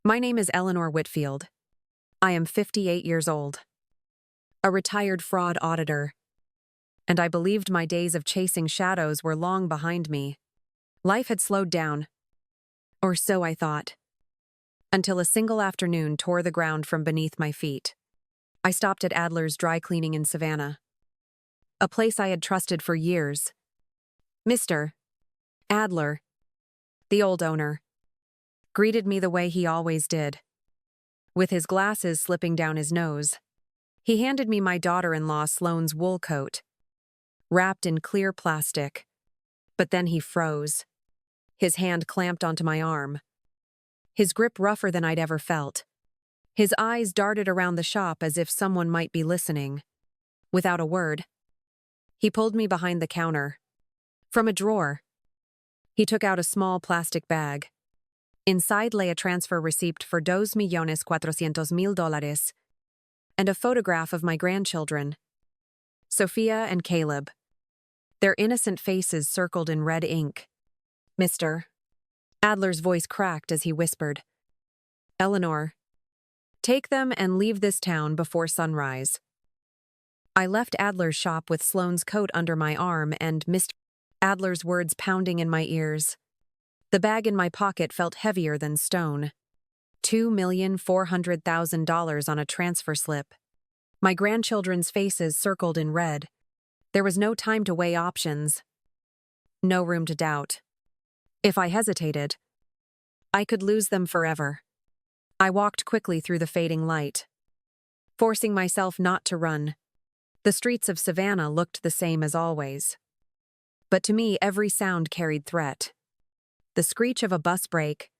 My name is Eleanor Whitfield. I am 58 years old, a retired fraud auditor, and I believed my days of chasing shadows were long behind me. Life had slowed down, or so I thought, until a single afternoon tore the ground from beneath my feet. I stopped at Adler's dry cleaning in Savannah, a place I had trusted for years. Mr. Adler, the old owner, greeted me the way he always did, with his glasses slipping down his nose. He handed me my daughter-in-law Sloane's wool coat, wrapped in clear plastic. But then he froze. His hand clamped onto my arm, his grip rougher than I'd ever felt. His eyes darted around the shop as if someone might be listening. Without a word, he pulled me behind the counter. From a drawer, he took out a small plastic bag. Inside lay a transfer receipt for $2,400,000 and a photograph of my grandchildren, Sophia and Caleb, their innocent faces circled in red ink. Mr. Adler's voice cracked as he whispered, "Eleanor, take them and leave this town before sunrise." I left Adler's shop with Sloane's coat under my arm and Mr. Adler's words pounding in my ears. The bag in my pocket felt heavier than stone. $2,400,000 on a transfer slip. My grandchildren's faces circled in red. There was no time to weigh options. No room to doubt. If I hesitated, I could lose them forever. I walked quickly through the fading light, forcing myself not to run. The streets of Savannah looked the same as always. But to me, every sound carried threat. The screech of a bus brake,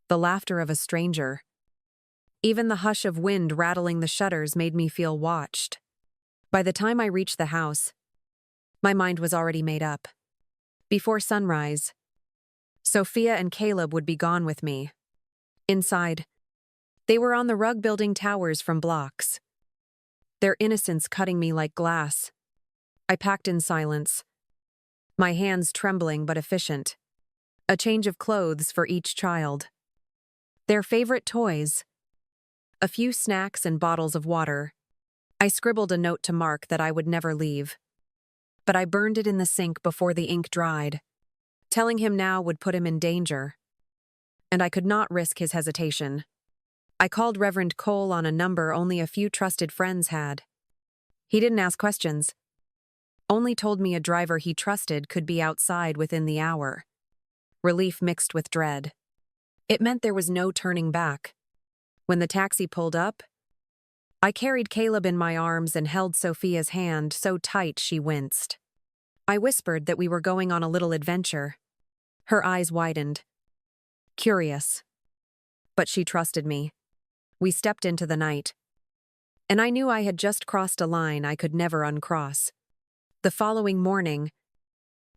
the laughter of a stranger. Even the hush of wind rattling the shutters made me feel watched. By the time I reached the house, my mind was already made up. Before sunrise, Sophia and Caleb would be gone with me. Inside, they were on the rug-building towers from blocks, their innocence cutting me like glass. I packed in silence, my hands trembling but efficient. A change of clothes for each child, their favorite toys, a few snacks and bottles of water. I scribbled a note to Mark that I would never leave, but I burned it in the sink before the ink dried. Telling him now would put him in danger, and I could not risk his hesitation. I called Reverend Cole on a number only a few trusted friends had. He didn't ask questions, only told me a driver he trusted could be outside within the hour. Relief mixed with dread. It meant there was no turning back. When the taxi pulled up, I carried Caleb in my arms and held Sophia's hand so tight she winced. I whispered that we were going on a little adventure. Her eyes widened. Curious. But she trusted me. We stepped into the night, and I knew I had just crossed a line I could never uncross. The following morning,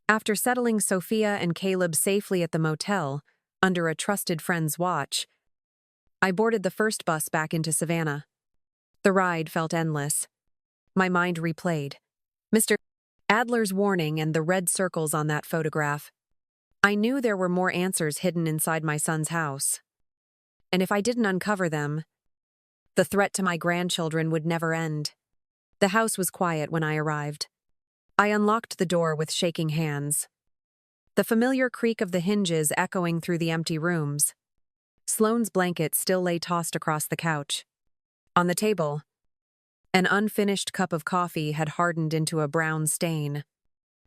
after settling Sophia and Caleb safely at the motel, under a trusted friend's watch, I boarded the first bus back into Savannah. The ride felt endless. My mind replayed Mr. Adler's warning and the red circles on that photograph. I knew there were more answers hidden inside my son's house. And if I didn't uncover them, the threat to my grandchildren would never end. The house was quiet when I arrived. I unlocked the door with shaking hands, the familiar creak of the hinges echoing through the empty rooms. Sloane's blanket still lay tossed across the couch. On the table, an unfinished cup of coffee had hardened into a brown stain.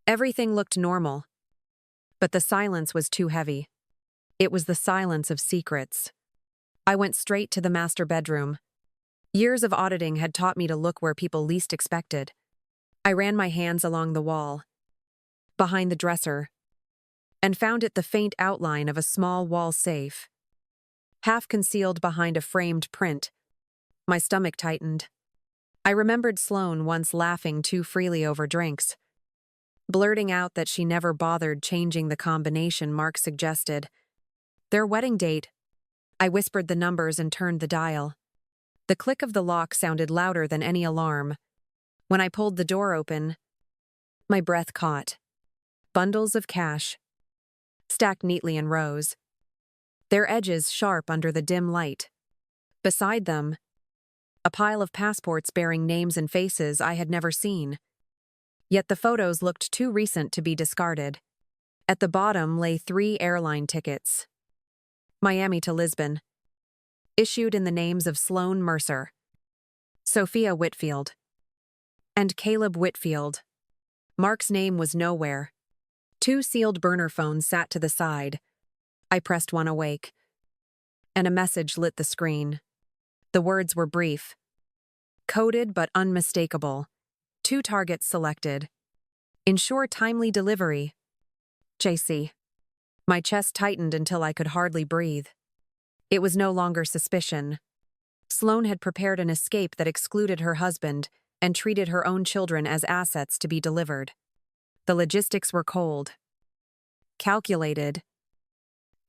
Everything looked normal, but the silence was too heavy. It was the silence of secrets. I went straight to the master bedroom. Years of auditing had taught me to look where people least expected. I ran my hands along the wall, behind the dresser, and found it the faint outline of a small wall safe, half concealed behind a framed print. My stomach tightened. I remembered Sloane once laughing too freely over drinks, blurting out that she never bothered changing the combination Mark suggested. Their wedding date. I whispered the numbers and turned the dial. The click of the lock sounded louder than any alarm. When I pulled the door open, my breath caught. Bundles of cash, stacked neatly in rows. their edges sharp under the dim light. Beside them, a pile of passports bearing names and faces I had never seen. Yet the photos looked too recent to be discarded. At the bottom lay 3 airline tickets. Miami to Lisbon, issued in the names of Sloan Mercer, Sophia Whitfield, and Caleb Whitfield. Mark's name was nowhere. 2 sealed burner phones sat to the side. I pressed one awake, and a message lit the screen. The words were brief, coded but unmistakable. 2 targets selected. Ensure timely delivery. JC. My chest tightened until I could hardly breathe. It was no longer suspicion. Sloan had prepared an escape that excluded her husband and treated her own children as assets to be delivered. The logistics were cold, calculated,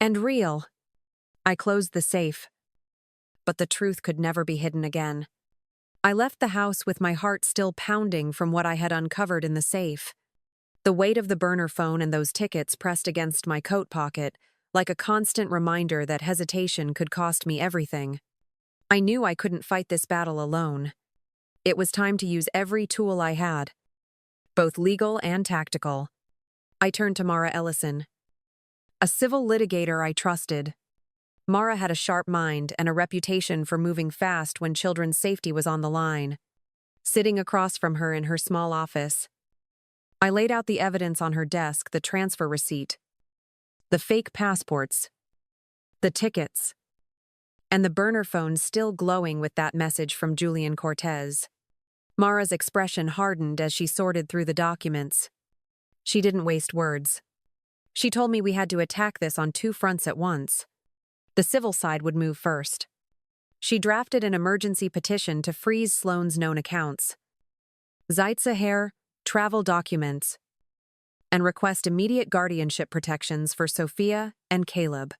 and real. I closed the safe, but the truth could never be hidden again. I left the house with my heart still pounding from what I had uncovered in the safe. The weight of the burner phone and those tickets pressed against my coat pocket, like a constant reminder that hesitation could cost me everything. I knew I couldn't fight this battle alone. It was time to use every tool I had, both legal and tactical. I turned to Mara Ellison, a civil litigator I trusted. Mara had a sharp mind and a reputation for moving fast when children's safety was on the line. Sitting across from her in her small office, I laid out the evidence on her desk: the transfer receipt, the fake passports, the tickets, and the burner phone still glowing with that message from Julian Cortez. Mara's expression hardened as she sorted through the documents. She didn't waste words. She told me we had to attack this on 2 fronts at once. The civil side would move first. She drafted an emergency petition to freeze Sloan's known accounts, Zeitzaher travel documents, and request immediate guardianship protections for Sophia and Caleb.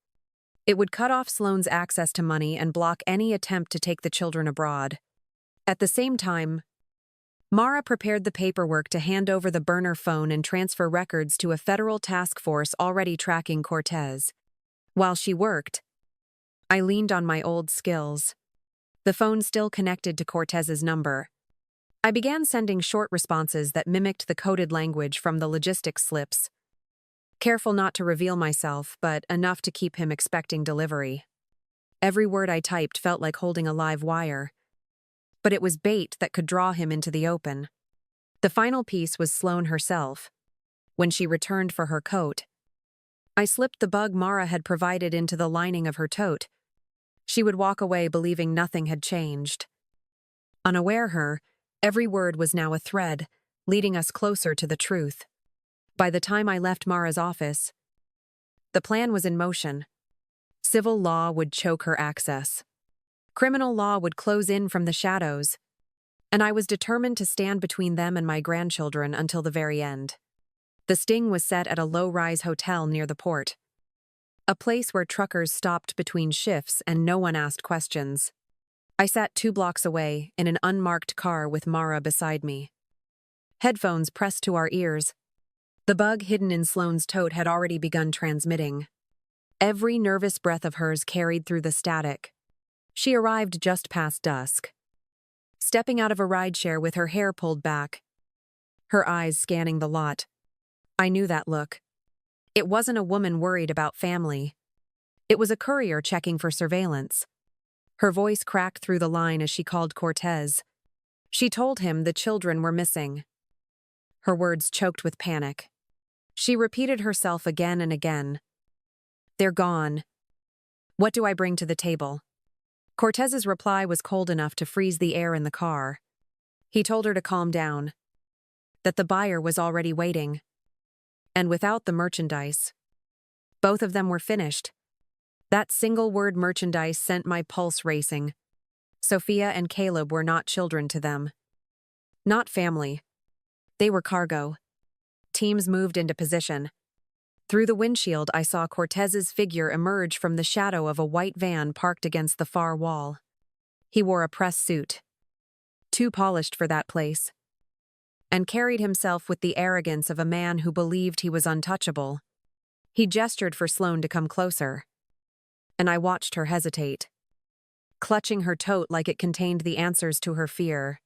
It would cut off Sloan's access to money and block any attempt to take the children abroad. At the same time, Mara prepared the paperwork to hand over the burner phone and transfer records to a federal task force already tracking Cortez. While she worked, I leaned on my old skills. The phone still connected to Cortez's number. I began sending short responses that mimicked the coded language from the logistics slips. Careful not to reveal myself, but enough to keep him expecting delivery. Every word I typed felt like holding a live wire, but it was bait that could draw him into the open. The final piece was Sloan herself. When she returned for her coat, I slipped the bug Mara had provided into the lining of her tote. She would walk away believing nothing had changed. Unaware her, every word was now a thread, leading us closer to the truth. By the time I left Mara's office, the plan was in motion. Civil law would choke her access. Criminal law would close in from the shadows, and I was determined to stand between them and my grandchildren until the very end. The sting was set at a low-rise hotel near the port, a place where truckers stopped between shifts and no one asked questions. I sat 2 blocks away in an unmarked car with Mara beside me, headphones pressed to our ears. The bug hidden in Sloan's tote had already begun transmitting. Every nervous breath of hers carried through the static. She arrived just past dusk, stepping out of a rideshare with her hair pulled back, her eyes scanning the lot. I knew that look. It wasn't a woman worried about family. It was a courier checking for surveillance. Her voice cracked through the line as she called Cortez. She told him the children were missing. Her words choked with panic. She repeated herself again and again. They're gone. What do I bring to the table? Cortez's reply was cold enough to freeze the air in the car. He told her to calm down, that the buyer was already waiting. And without the merchandise, both of them were finished. That single word merchandise sent my pulse racing. Sophia and Caleb were not children to them. Not family. They were cargo. Teams moved into position. Through the windshield, I saw Cortez's figure emerge from the shadow of a white van parked against the far wall. He wore a press suit, too polished for that place, and carried himself with the arrogance of a man who believed he was untouchable. He gestured for Sloan to come closer. and I watched her hesitate, clutching her tote like it contained the answers to her fear.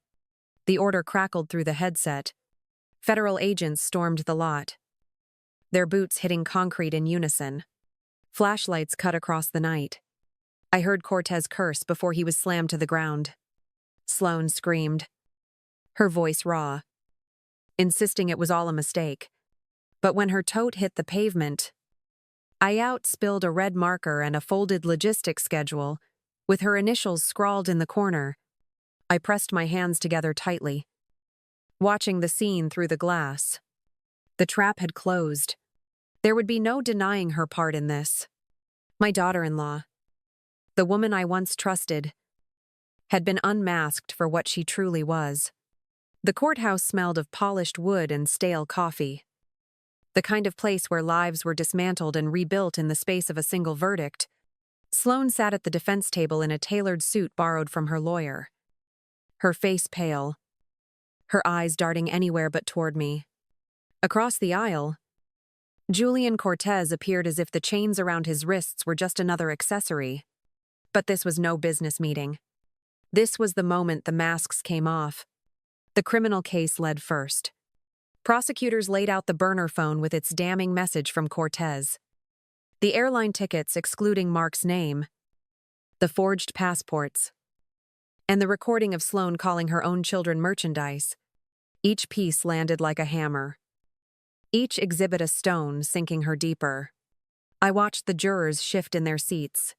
The order crackled through the headset. Federal agents stormed the lot, their boots hitting concrete in unison. Flashlights cut across the night. I heard Cortez curse before he was slammed to the ground. Sloane screamed, her voice raw, insisting it was all a mistake. But when her tote hit the pavement, I outspilled a red marker and a folded logistics schedule, with her initials scrawled in the corner. I pressed my hands together tightly, watching the scene through the glass. The trap had closed. There would be no denying her part in this. My daughter-in-law, the woman I once trusted, had been unmasked for what she truly was. The courthouse smelled of polished wood and stale coffee. The kind of place where lives were dismantled and rebuilt in the space of a single verdict. Sloane sat at the defense table in a tailored suit borrowed from her lawyer, her face pale, her eyes darting anywhere but toward me. Across the aisle, Julian Cortez appeared as if the chains around his wrists were just another accessory. But this was no business meeting. This was the moment the masks came off. The criminal case led first. Prosecutors laid out the burner phone with its damning message from Cortez. The airline tickets excluding Mark's name, the forged passports, and the recording of Sloane calling her own children merchandise. Each piece landed like a hammer. Each exhibit a stone sinking her deeper. I watched the jurors shift in their seats,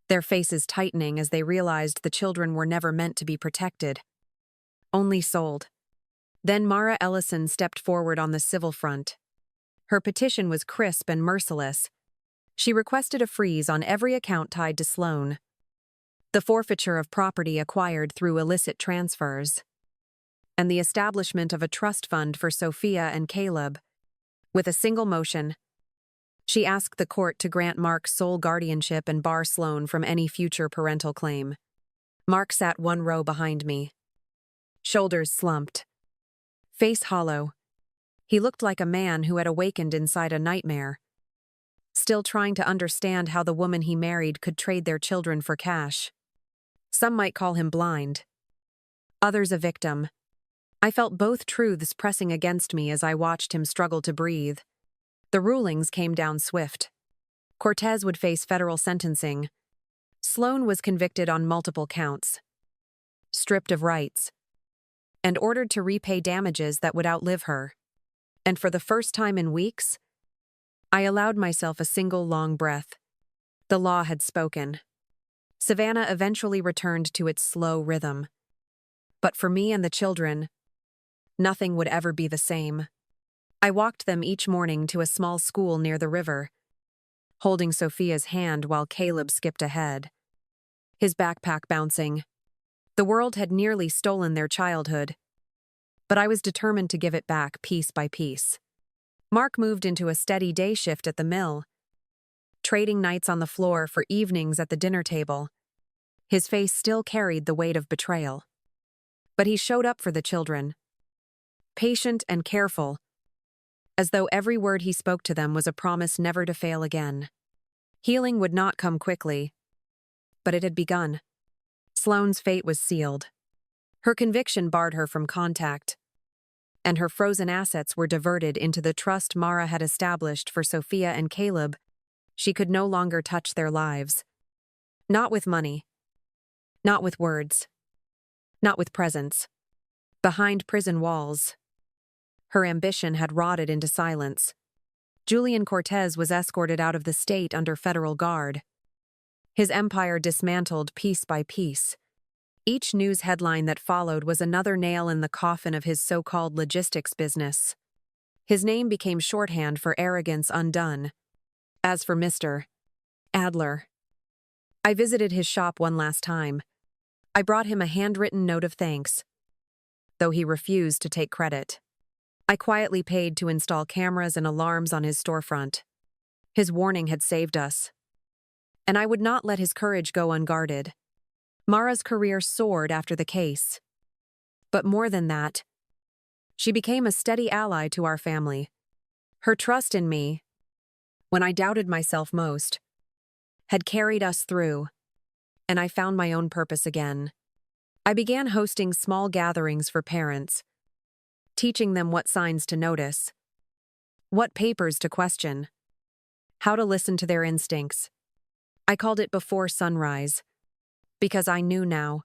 their faces tightening as they realized the children were never meant to be protected, only sold. Then Mara Ellison stepped forward on the civil front. Her petition was crisp and merciless. She requested a freeze on every account tied to Sloane, the forfeiture of property acquired through illicit transfers, and the establishment of a trust fund for Sophia and Caleb. With a single motion, she asked the court to grant Mark sole guardianship and bar Sloane from any future parental claim. Mark sat one row behind me, shoulders slumped, face hollow. He looked like a man who had awakened inside a nightmare, still trying to understand how the woman he married could trade their children for cash. Some might call him blind, others a victim. I felt both truths pressing against me as I watched him struggle to breathe. The rulings came down swift. Cortez would face federal sentencing. Sloane was convicted on multiple counts, stripped of rights, and ordered to repay damages that would outlive her. And for the first time in weeks, I allowed myself a single long breath. The law had spoken. Savannah eventually returned to its slow rhythm. But for me and the children, nothing would ever be the same. I walked them each morning to a small school near the river, holding Sophia's hand while Caleb skipped ahead, his backpack bouncing. The world had nearly stolen their childhood, but I was determined to give it back piece by piece. Mark moved into a steady day shift at the mill, trading nights on the floor for evenings at the dinner table. His face still carried the weight of betrayal. But he showed up for the children, patient and careful, as though every word he spoke to them was a promise never to fail again. Healing would not come quickly, but it had begun. Sloane's fate was sealed. Her conviction barred her from contact, and her frozen assets were diverted into the trust Mara had established for Sophia and Caleb. She could no longer touch their lives. Not with money. Not with words. Not with presence. Behind prison walls, her ambition had rotted into silence. Julian Cortez was escorted out of the state under federal guard, his empire dismantled piece by piece. Each news headline that followed was another nail in the coffin of his so-called logistics business. His name became shorthand for arrogance undone. As for Mr. Adler, I visited his shop one last time. I brought him a handwritten note of thanks, though he refused to take credit. I quietly paid to install cameras and alarms on his storefront. His warning had saved us, and I would not let his courage go unguarded. Mara's career soared after the case. But more than that, she became a steady ally to our family. Her trust in me, when I doubted myself most, had carried us through, and I found my own purpose again. I began hosting small gatherings for parents, teaching them what signs to notice, what papers to question, how to listen to their instincts. I called it before sunrise, because I knew now,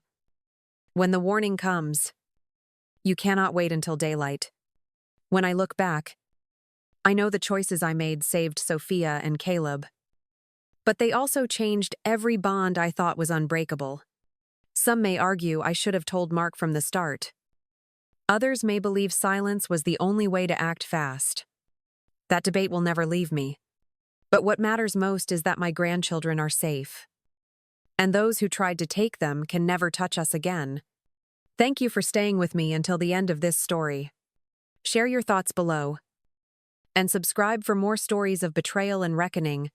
when the warning comes, you cannot wait until daylight. When I look back, I know the choices I made saved Sophia and Caleb. But they also changed every bond I thought was unbreakable. Some may argue I should have told Mark from the start. Others may believe silence was the only way to act fast. That debate will never leave me. But what matters most is that my grandchildren are safe. And those who tried to take them can never touch us again. Thank you for staying with me until the end of this story. Share your thoughts below. And subscribe for more stories of betrayal and reckoning.